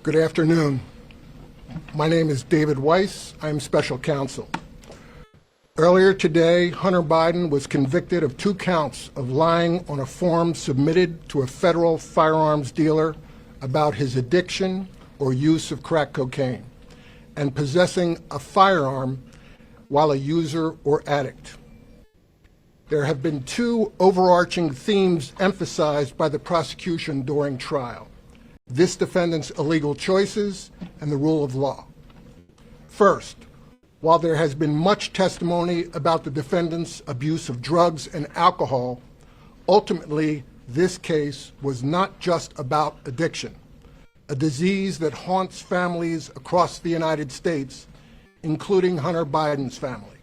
Good afternoon. My name is David Weiss. I'm special counsel. Earlier today, Hunter Biden was convicted of 2 counts of lying on a form submitted to a federal firearms dealer about his addiction or use of crack cocaine and possessing a firearm while a user or addict. There have been 2 overarching themes emphasized by the prosecution during trial: this defendant's illegal choices and the rule of law. First, while there has been much testimony about the defendant's abuse of drugs and alcohol, ultimately this case was not just about addiction, a disease that haunts families across the United States, including Hunter Biden's family.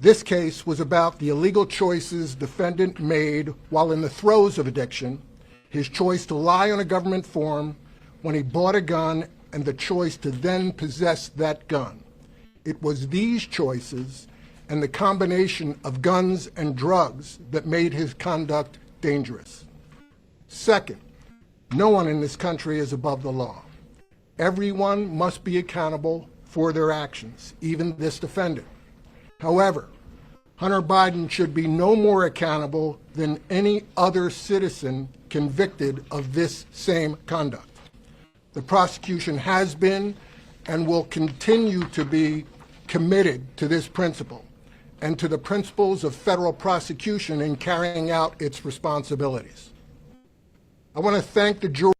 This case was about the illegal choices defendant made while in the throes of addiction, his choice to lie on a government form when he bought a gun, and the choice to then possess that gun. It was these choices and the combination of guns and drugs that made his conduct dangerous. Second, no one in this country is above the law. Everyone must be accountable for their actions, even this defendant. However, Hunter Biden should be no more accountable than any other citizen convicted of this same conduct. The prosecution has been and will continue to be committed to this principle and to the principles of federal prosecution in carrying out its responsibilities. I want to thank the jury.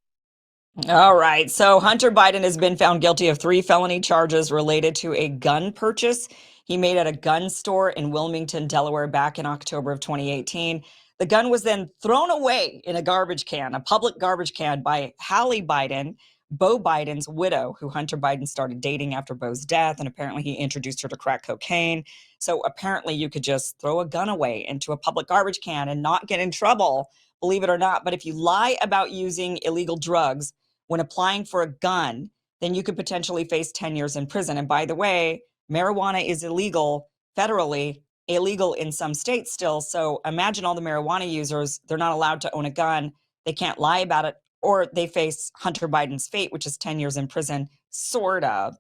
All right. So Hunter Biden has been found guilty of 3 felony charges related to a gun purchase he made at a gun store in Wilmington, Delaware, back in October of 2018. The gun was then thrown away in a garbage can, a public garbage can, by Hallie Biden, Beau Biden's widow, who Hunter Biden started dating after Beau's death. And apparently he introduced her to crack cocaine. So apparently you could just throw a gun away into a public garbage can and not get in trouble, believe it or not. But if you lie about using illegal drugs when applying for a gun, then you could potentially face 10 years in prison. And by the way, marijuana is illegal federally, illegal in some states still. So imagine all the marijuana users, they're not allowed to own a gun. They can't lie about it, or they face Hunter Biden's fate, which is 10 years in prison, sort of.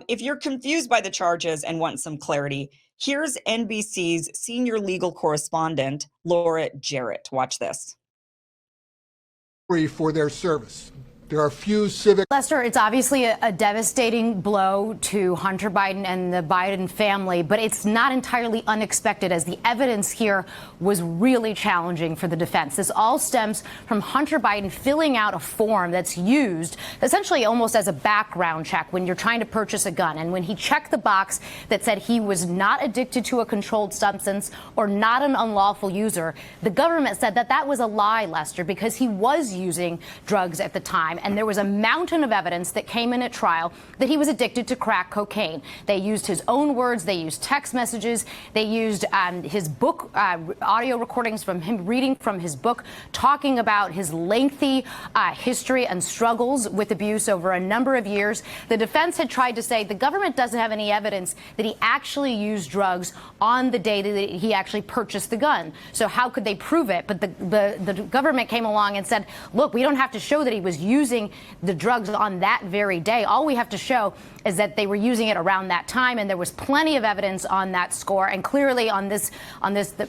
If you're confused by the charges and want some clarity, here's NBC's senior legal correspondent, Laura Jarrett. Watch this. For their service. There are few civic. Lester, it's obviously a devastating blow to Hunter Biden and the Biden family, but it's not entirely unexpected, as the evidence here was really challenging for the defense. This all stems from Hunter Biden filling out a form that's used essentially almost as a background check when you're trying to purchase a gun. And when he checked the box that said he was not addicted to a controlled substance or not an unlawful user, the government said that that was a lie, Lester, because he was using drugs at the time. And there was a mountain of evidence that came in at trial that he was addicted to crack cocaine. They used his own words. They used text messages. They used his book, audio recordings from him reading from his book, talking about his lengthy history and struggles with abuse over a number of years. The defense had tried to say the government doesn't have any evidence that he actually used drugs on the day that he actually purchased the gun. So how could they prove it? But the government came along and said, look, we don't have to show that he was using the drugs on that very day. All we have to show is that they were using it around that time, and there was plenty of evidence on that score. And clearly on this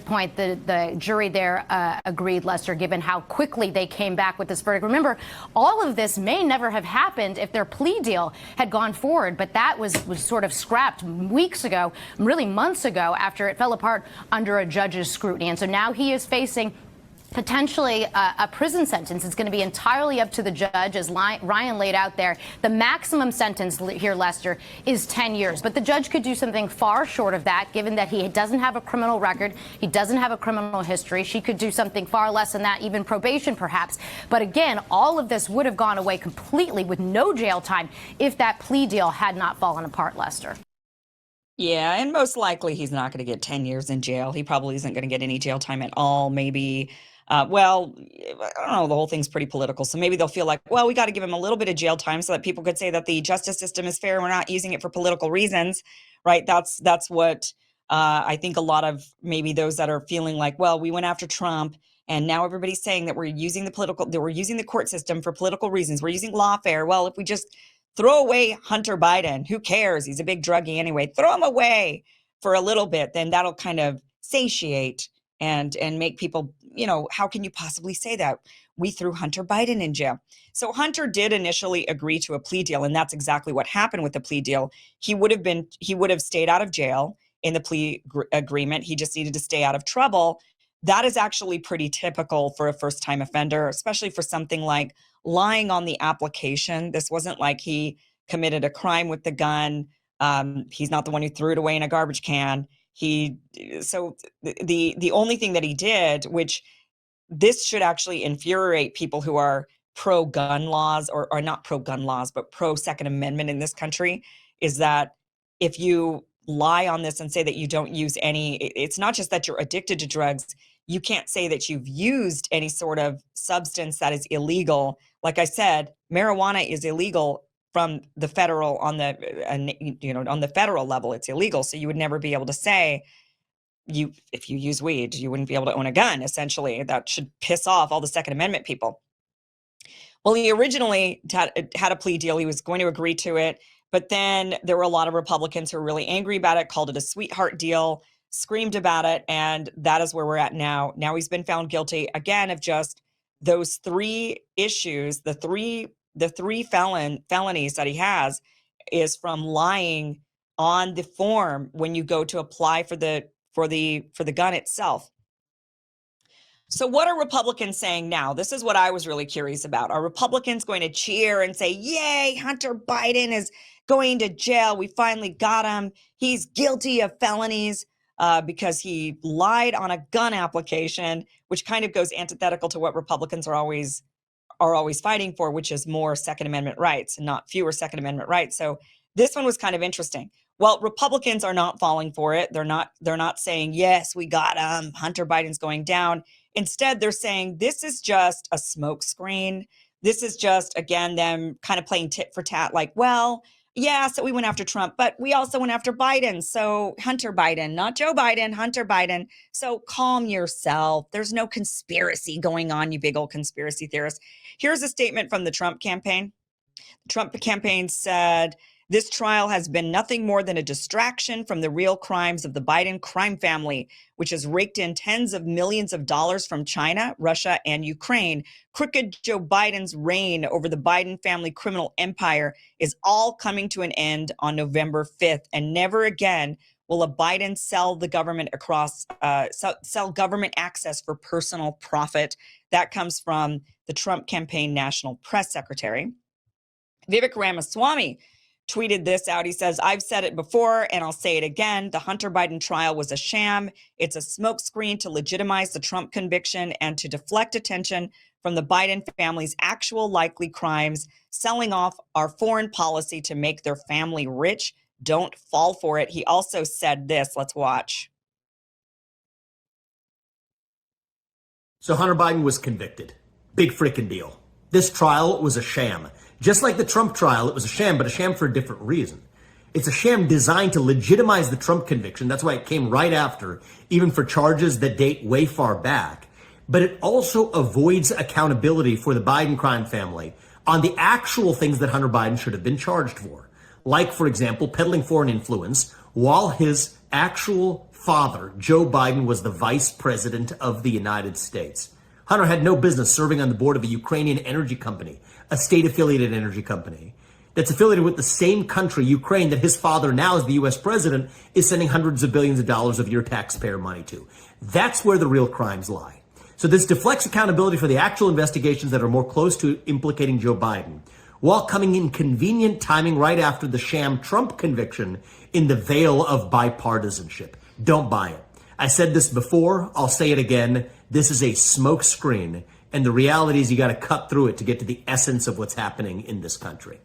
point, the jury there agreed, Lester, given how quickly they came back with this verdict. Remember, all of this may never have happened if their plea deal had gone forward, but that was sort of scrapped weeks ago, really months ago, after it fell apart under a judge's scrutiny. And so now he is facing potentially a prison sentence. It's going to be entirely up to the judge, as Ryan laid out there. The maximum sentence here, Lester, is 10 years. But the judge could do something far short of that, given that he doesn't have a criminal record. He doesn't have a criminal history. She could do something far less than that, even probation, perhaps. But again, all of this would have gone away completely with no jail time if that plea deal had not fallen apart, Lester. Yeah, and most likely he's not going to get 10 years in jail. He probably isn't going to get any jail time at all, maybe. Well, I don't know, the whole thing's pretty political. So maybe they'll feel like, well, we got to give him a little bit of jail time so that people could say that the justice system is fair. We're not using it for political reasons, right? That's what I think a lot of maybe those that are feeling like, well, we went after Trump And now everybody's saying that we're using the court system for political reasons. We're using lawfare. Well, if we just throw away Hunter Biden, who cares? He's a big druggie anyway. Throw him away for a little bit, then that'll kind of satiate and make people, how can you possibly say that? We threw Hunter Biden in jail. So Hunter did initially agree to a plea deal, and that's exactly what happened with the plea deal. He would have stayed out of jail in the plea agreement. He just needed to stay out of trouble. That is actually pretty typical for a first-time offender, especially for something like lying on the application. This wasn't like he committed a crime with the gun. He's not the one who threw it away in a garbage can. So the only thing that he did, which this should actually infuriate people who are pro-gun laws or not pro-gun laws, but pro-Second Amendment in this country, is that if you lie on this and say that you don't use any, it's not just that you're addicted to drugs. You can't say that you've used any sort of substance that is illegal. Like I said, marijuana is illegal from the federal on the federal level. It's illegal. So you would never be able to say if you use weed, you wouldn't be able to own a gun. Essentially, that should piss off all the Second Amendment people. Well, he originally had a plea deal. He was going to agree to it. But then there were a lot of Republicans who were really angry about it, called it a sweetheart deal, screamed about it. And that is where we're at now. Now he's been found guilty again of just those three issues. The three felonies that he has is from lying on the form when you go to apply for the gun itself. So what are Republicans saying now? This is what I was really curious about. Are Republicans going to cheer and say, yay, Hunter Biden is going to jail. We finally got him. He's guilty of felonies because he lied on a gun application, which kind of goes antithetical to what Republicans are always fighting for, which is more Second Amendment rights and not fewer Second Amendment rights. So this one was kind of interesting. Well, Republicans are not falling for it. They're not saying, yes, we got him. Hunter Biden's going down. Instead, they're saying this is just a smokescreen. This is just, again, them kind of playing tit for tat, like, well, yeah, so we went after Trump, but we also went after Biden. So Hunter Biden, not Joe Biden, Hunter Biden. So calm yourself. There's no conspiracy going on, you big old conspiracy theorist. Here's a statement from the Trump campaign. The Trump campaign said, this trial has been nothing more than a distraction from the real crimes of the Biden crime family, which has raked in tens of millions of dollars from China, Russia, and Ukraine. Crooked Joe Biden's reign over the Biden family criminal empire is all coming to an end on November 5th, and never again will a Biden sell the government sell government access for personal profit. That comes from the Trump campaign national press secretary. Vivek Ramaswamy tweeted this out. He says, I've said it before and I'll say it again. The Hunter Biden trial was a sham. It's a smokescreen to legitimize the Trump conviction and to deflect attention from the Biden family's actual likely crimes, selling off our foreign policy to make their family rich. Don't fall for it. He also said this. Let's watch. So Hunter Biden was convicted. Big freaking deal. This trial was a sham. Just like the Trump trial, it was a sham, but a sham for a different reason. It's a sham designed to legitimize the Trump conviction. That's why it came right after, even for charges that date way far back. But it also avoids accountability for the Biden crime family on the actual things that Hunter Biden should have been charged for. Like, for example, peddling foreign influence while his actual father, Joe Biden, was the vice president of the United States. Hunter had no business serving on the board of a Ukrainian energy company, a state-affiliated energy company that's affiliated with the same country, Ukraine, that his father, now as the U.S. president, is sending hundreds of billions of dollars of your taxpayer money to. That's where the real crimes lie. So this deflects accountability for the actual investigations that are more close to implicating Joe Biden, while coming in convenient timing right after the sham Trump conviction in the veil of bipartisanship. Don't buy it. I said this before, I'll say it again. This is a smoke screen, and the reality is you got to cut through it to get to the essence of what's happening in this country.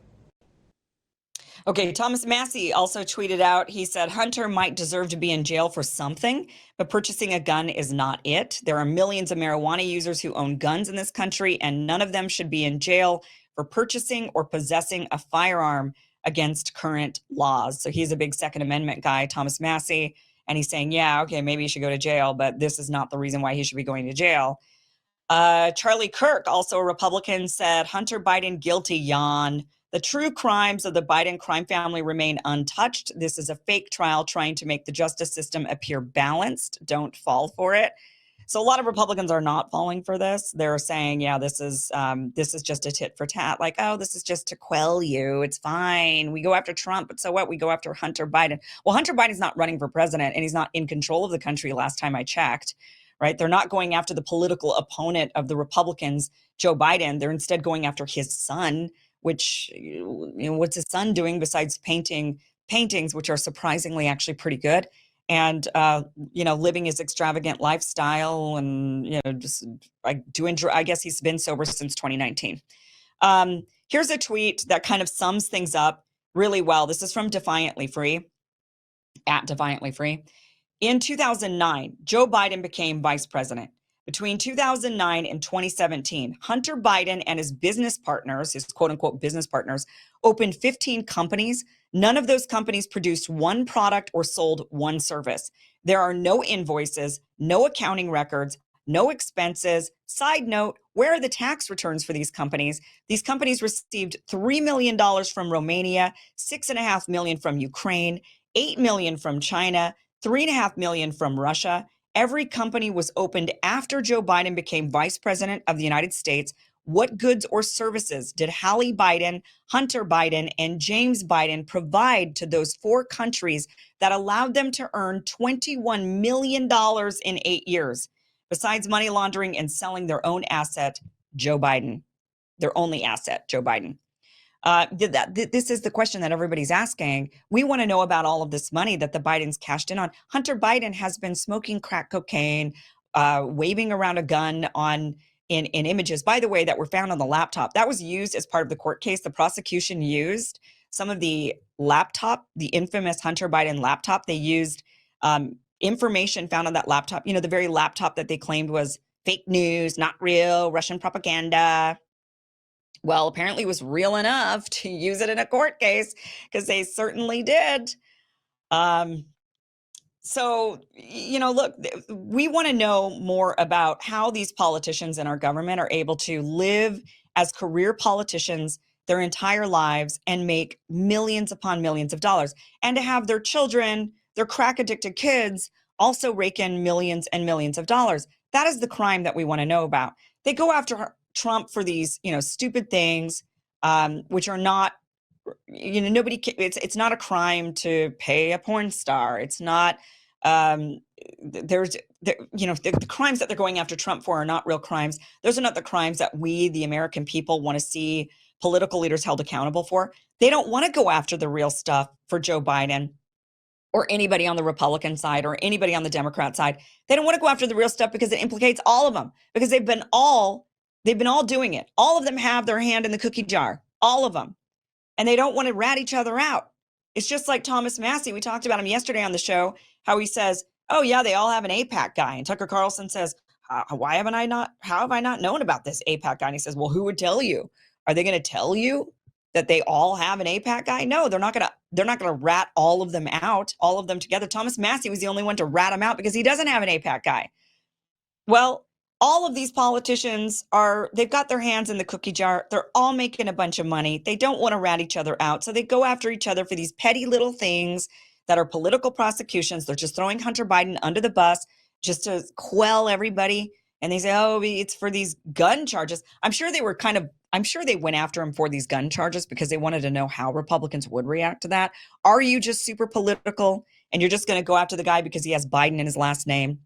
Okay, Thomas Massey also tweeted out, he said, Hunter might deserve to be in jail for something, but purchasing a gun is not it. There are millions of marijuana users who own guns in this country, and none of them should be in jail for purchasing or possessing a firearm against current laws. So he's a big Second Amendment guy, Thomas Massey, and he's saying, yeah, okay, maybe he should go to jail, but this is not the reason why he should be going to jail. Charlie Kirk, also a Republican, said Hunter Biden guilty, yawn. The true crimes of the Biden crime family remain untouched. This is a fake trial trying to make the justice system appear balanced. Don't fall for it. So a lot of Republicans are not falling for this. They're saying, yeah, this is just a tit for tat. Like, oh, this is just to quell you. It's fine. We go after Trump, but so what? We go after Hunter Biden. Well, Hunter Biden's not running for president, and he's not in control of the country last time I checked, right? They're not going after the political opponent of the Republicans, Joe Biden. They're instead going after his son, which, what's his son doing besides painting paintings, which are surprisingly actually pretty good? And, living his extravagant lifestyle and, just I guess he's been sober since 2019. Here's a tweet that kind of sums things up really well. This is from Defiantly Free, at Defiantly Free. In 2009, Joe Biden became vice president. Between 2009 and 2017, Hunter Biden and his business partners, his quote unquote business partners, opened 15 companies. None of those companies produced one product or sold one service. There are no invoices, no accounting records, no expenses. Side note, where are the tax returns for these companies? These companies received $3 million from Romania, $6.5 million from Ukraine, $8 million from China, $3.5 million from Russia. Every company was opened after Joe Biden became vice president of the United States. What goods or services did Hallie Biden, Hunter Biden, and James Biden provide to those four countries that allowed them to earn $21 million in 8 years, besides money laundering and selling their own asset, Joe Biden, their only asset, Joe Biden? This is the question that everybody's asking. We want to know about all of this money that the Bidens cashed in on. Hunter Biden has been smoking crack cocaine, waving around a gun in images, by the way, that were found on the laptop. That was used as part of the court case. The prosecution used some of the laptop, the infamous Hunter Biden laptop. They used information found on that laptop, the very laptop that they claimed was fake news, not real, Russian propaganda. Well, apparently it was real enough to use it in a court case, because they certainly did. So, look, we want to know more about how these politicians in our government are able to live as career politicians their entire lives and make millions upon millions of dollars, and to have their children, their crack addicted kids, also rake in millions and millions of dollars. That is the crime that we want to know about. They go after Trump for these, stupid things, which are not, it's not a crime to pay a porn star. It's not, the crimes that they're going after Trump for are not real crimes. Those are not the crimes that we, the American people, want to see political leaders held accountable for. They don't want to go after the real stuff for Joe Biden or anybody on the Republican side or anybody on the Democrat side. They don't want to go after the real stuff because it implicates all of them, because they've been all doing it. All of them have their hand in the cookie jar, all of them. And they don't want to rat each other out. It's just like Thomas Massey. We talked about him yesterday on the show, how he says, oh yeah, they all have an AIPAC guy. And Tucker Carlson says, how have I not known about this AIPAC guy? And he says, well, who would tell you? Are they going to tell you that they all have an AIPAC guy? No, they're not going to rat all of them out, all of them together. Thomas Massey was the only one to rat him out because he doesn't have an AIPAC guy. Well, all of these politicians they've got their hands in the cookie jar. They're all making a bunch of money. They don't want to rat each other out. So they go after each other for these petty little things that are political prosecutions. They're just throwing Hunter Biden under the bus just to quell everybody. And they say, oh, it's for these gun charges. I'm sure they went after him for these gun charges because they wanted to know how Republicans would react to that. Are you just super political and you're just going to go after the guy because he has Biden in his last name?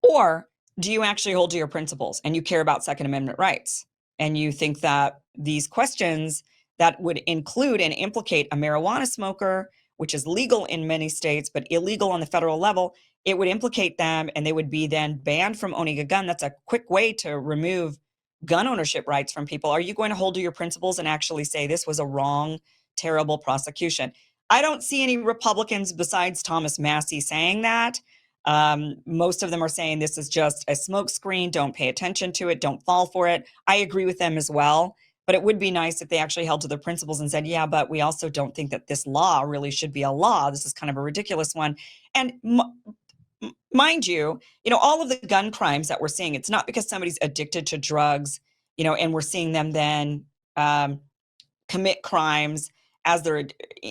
Or do you actually hold to your principles and you care about Second Amendment rights? And you think that these questions that would include and implicate a marijuana smoker, which is legal in many states, but illegal on the federal level, it would implicate them and they would be then banned from owning a gun. That's a quick way to remove gun ownership rights from people. Are you going to hold to your principles and actually say this was a wrong, terrible prosecution? I don't see any Republicans besides Thomas Massey saying that. Most of them are saying this is just a smokescreen. Don't pay attention to it. Don't fall for it. I agree with them as well. But it would be nice if they actually held to their principles and said, yeah, but we also don't think that this law really should be a law. This is kind of a ridiculous one. And mind you, all of the gun crimes that we're seeing, it's not because somebody's addicted to drugs, and we're seeing them then commit crimes as they're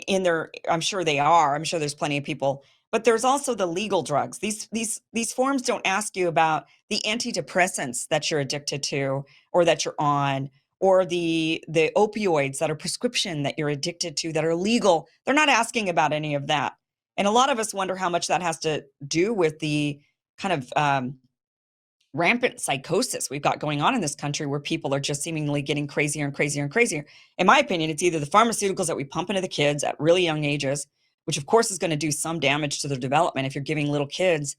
in their, I'm sure they are. I'm sure there's plenty of people, but there's also the legal drugs. These forms don't ask you about the antidepressants that you're addicted to or that you're on, or the opioids that are prescription that you're addicted to that are legal. They're not asking about any of that. And a lot of us wonder how much that has to do with the kind of rampant psychosis we've got going on in this country, where people are just seemingly getting crazier and crazier and crazier. In my opinion, it's either the pharmaceuticals that we pump into the kids at really young ages, which of course is going to do some damage to their development. If you're giving little kids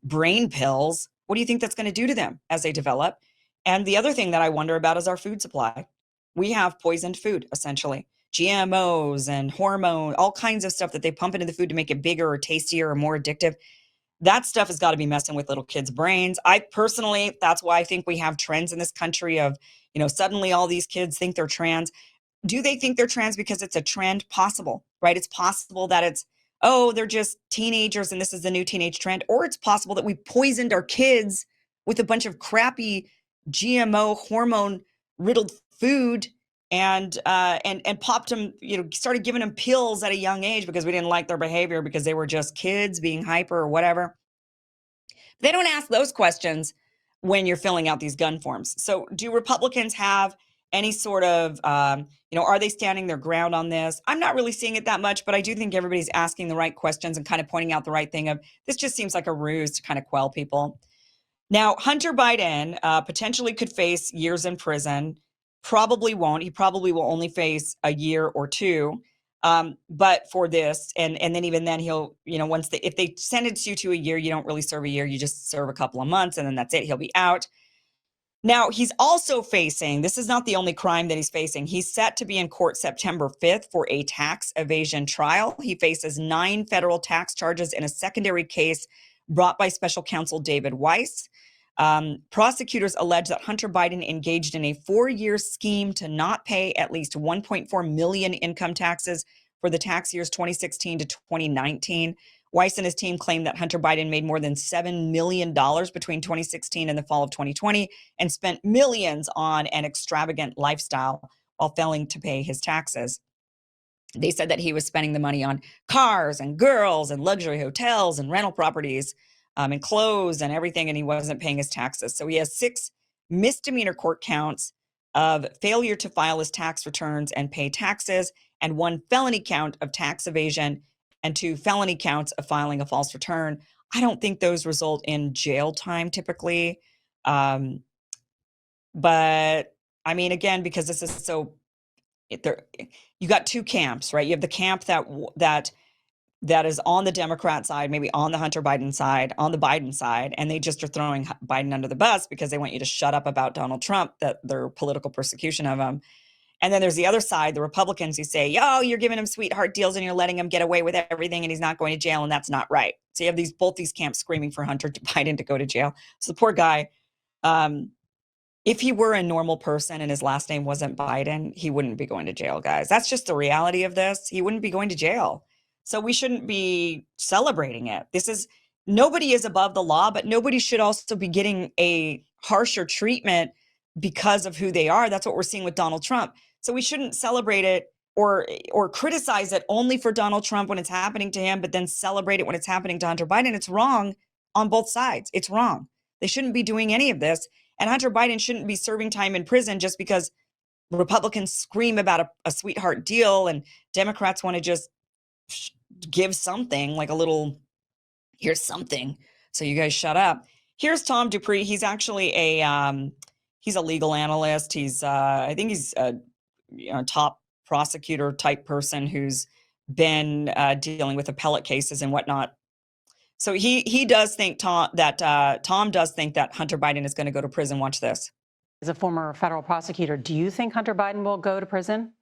brain pills, what do you think that's going to do to them as they develop? And the other thing that I wonder about is our food supply. We have poisoned food, essentially. GMOs and hormone, all kinds of stuff that they pump into the food to make it bigger or tastier or more addictive. That stuff has got to be messing with little kids' brains. I personally, that's why I think we have trends in this country of, suddenly all these kids think they're trans. Do they think they're trans because it's a trend? Possible, right? It's possible that it's, oh, they're just teenagers and this is the new teenage trend. Or it's possible that we poisoned our kids with a bunch of crappy GMO hormone riddled food and popped them, started giving them pills at a young age because we didn't like their behavior because they were just kids being hyper or whatever. They don't ask those questions when you're filling out these gun forms. So do Republicans have any sort of, are they standing their ground on this? I'm not really seeing it that much, but I do think everybody's asking the right questions and kind of pointing out the right thing of, this just seems like a ruse to kind of quell people. Now, Hunter Biden potentially could face years in prison. Probably won't. He probably will only face a year or two. But for this, and then even then he'll, if they sentence you to a year, you don't really serve a year. You just serve a couple of months and then that's it. He'll be out. Now, he's also facing, this is not the only crime that he's facing. He's set to be in court September 5th for a tax evasion trial. He faces 9 federal tax charges in a secondary case brought by special counsel David Weiss. Prosecutors allege that Hunter Biden engaged in a 4-year scheme to not pay at least 1.4 million income taxes for the tax years 2016 to 2019. Weiss and his team claimed that Hunter Biden made more than $7 million between 2016 and the fall of 2020 and spent millions on an extravagant lifestyle while failing to pay his taxes. They said that he was spending the money on cars and girls and luxury hotels and rental properties and clothes and everything, and he wasn't paying his taxes. So he has 6 misdemeanor court counts of failure to file his tax returns and pay taxes, and 1 felony count of tax evasion and 2 felony counts of filing a false return. I don't think those result in jail time typically. But I mean, again, because this is so, you got 2 camps, right? You have the camp that is on the Democrat side, maybe on the Hunter Biden side, on the Biden side, and they just are throwing Biden under the bus because they want you to shut up about Donald Trump, that their political persecution of him. And then there's the other side, the Republicans, who say, "Yo, you're giving him sweetheart deals and you're letting him get away with everything and he's not going to jail, and that's not right." So you have both these camps screaming for Hunter Biden to go to jail. So the poor guy, if he were a normal person and his last name wasn't Biden, he wouldn't be going to jail, guys. That's just the reality of this. He wouldn't be going to jail. So we shouldn't be celebrating it. Nobody is above the law, but nobody should also be getting a harsher treatment because of who they are. That's what we're seeing with Donald Trump. So we shouldn't celebrate it or criticize it only for Donald Trump when it's happening to him, but then celebrate it when it's happening to Hunter Biden. It's wrong on both sides. It's wrong. They shouldn't be doing any of this. And Hunter Biden shouldn't be serving time in prison just because Republicans scream about a sweetheart deal and Democrats want to just give something like a little, here's something, so you guys shut up. Here's Tom Dupree. He's actually he's a legal analyst. He's I think he's a top prosecutor type person who's been dealing with appellate cases and whatnot. So he does think Tom does think that Hunter Biden is going to go to prison. Watch this. As a former federal prosecutor, do you think Hunter Biden will go to prison?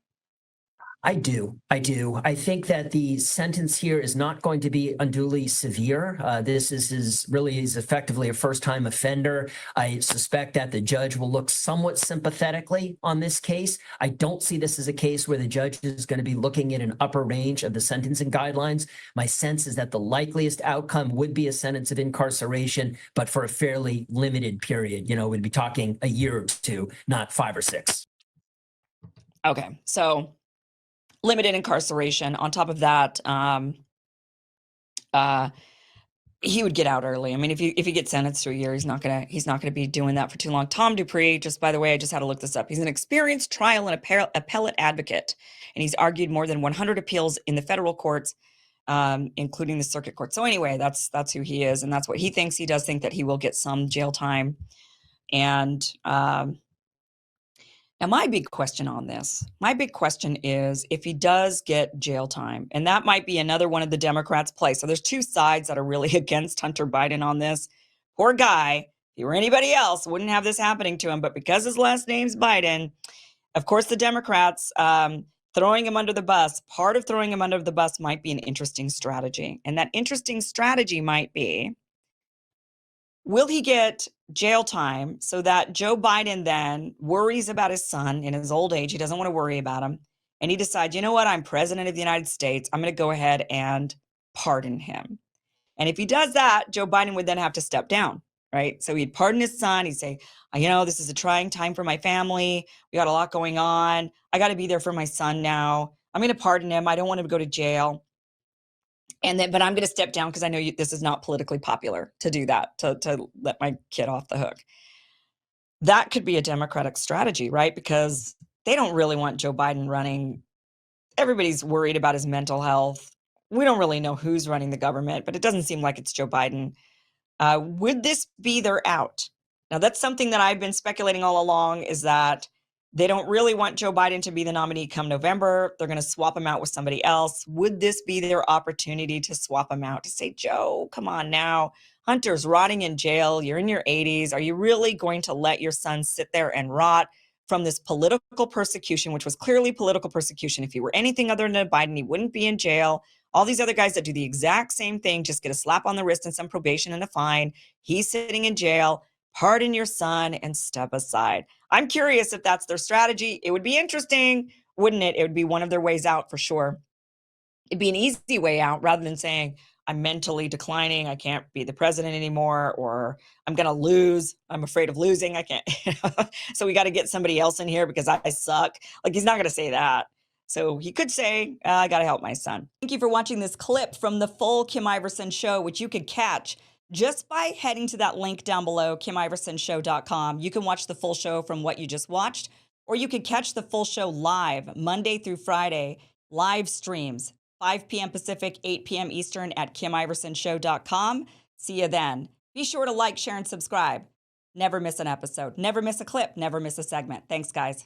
I do. I do. I think that the sentence here is not going to be unduly severe. This is really is effectively a first-time offender. I suspect that the judge will look somewhat sympathetically on this case. I don't see this as a case where the judge is going to be looking at an upper range of the sentencing guidelines. My sense is that the likeliest outcome would be a sentence of incarceration, but for a fairly limited period. You know, we'd be talking a year or two, not 5 or 6. Okay, so limited incarceration. On top of that, he would get out early. I mean, if he gets sentenced to a year, he's not gonna be doing that for too long. Tom Dupree, just by the way, I just had to look this up. He's an experienced trial and appellate advocate, and he's argued more than 100 appeals in the federal courts, including the circuit court. So anyway, that's who he is, and that's what he thinks. He does think that he will get some jail time, and now, my big question is if he does get jail time, and that might be another one of the Democrats' play. So there's two sides that are really against Hunter Biden on this. Poor guy. If he were anybody else, wouldn't have this happening to him. But because his last name's Biden, of course, the Democrats throwing him under the bus, part of throwing him under the bus might be an interesting strategy. And that interesting strategy might be, will he get jail time so that Joe Biden then worries about his son in his old age? He doesn't want to worry about him. And he decides, you know what? I'm president of the United States. I'm going to go ahead and pardon him. And if he does that, Joe Biden would then have to step down, right? So he'd pardon his son. He'd say, you know, this is a trying time for my family. We got a lot going on. I got to be there for my son now. I'm going to pardon him. I don't want him to go to jail. And then, but I'm going to step down because I know this is not politically popular to do that, to let my kid off the hook. That could be a Democratic strategy, right? Because they don't really want Joe Biden running. Everybody's worried about his mental health. We don't really know who's running the government, but it doesn't seem like it's Joe Biden. Would this be their out? Now, that's something that I've been speculating all along, is that they don't really want Joe Biden to be the nominee come November. They're going to swap him out with somebody else. Would this be their opportunity to swap him out, to say, Joe, come on now. Hunter's rotting in jail. You're in your 80s. Are you really going to let your son sit there and rot from this political persecution, which was clearly political persecution? If he were anything other than Biden, he wouldn't be in jail. All these other guys that do the exact same thing just get a slap on the wrist and some probation and a fine. He's sitting in jail. Pardon your son and step aside. I'm curious if that's their strategy. It would be interesting, wouldn't it? It would be one of their ways out for sure. It'd be an easy way out rather than saying, I'm mentally declining. I can't be the president anymore, or I'm going to lose. I'm afraid of losing. I can't. So we got to get somebody else in here because I suck. Like, he's not going to say that. So he could say, I got to help my son. Thank you for watching this clip from the full Kim Iverson show, which you could catch just by heading to that link down below, KimIversonShow.com. You can watch the full show from what you just watched, or you could catch the full show live Monday through Friday, live streams, 5 p.m. Pacific, 8 p.m. Eastern at KimIversonShow.com. See you then. Be sure to like, share, and subscribe. Never miss an episode. Never miss a clip. Never miss a segment. Thanks, guys.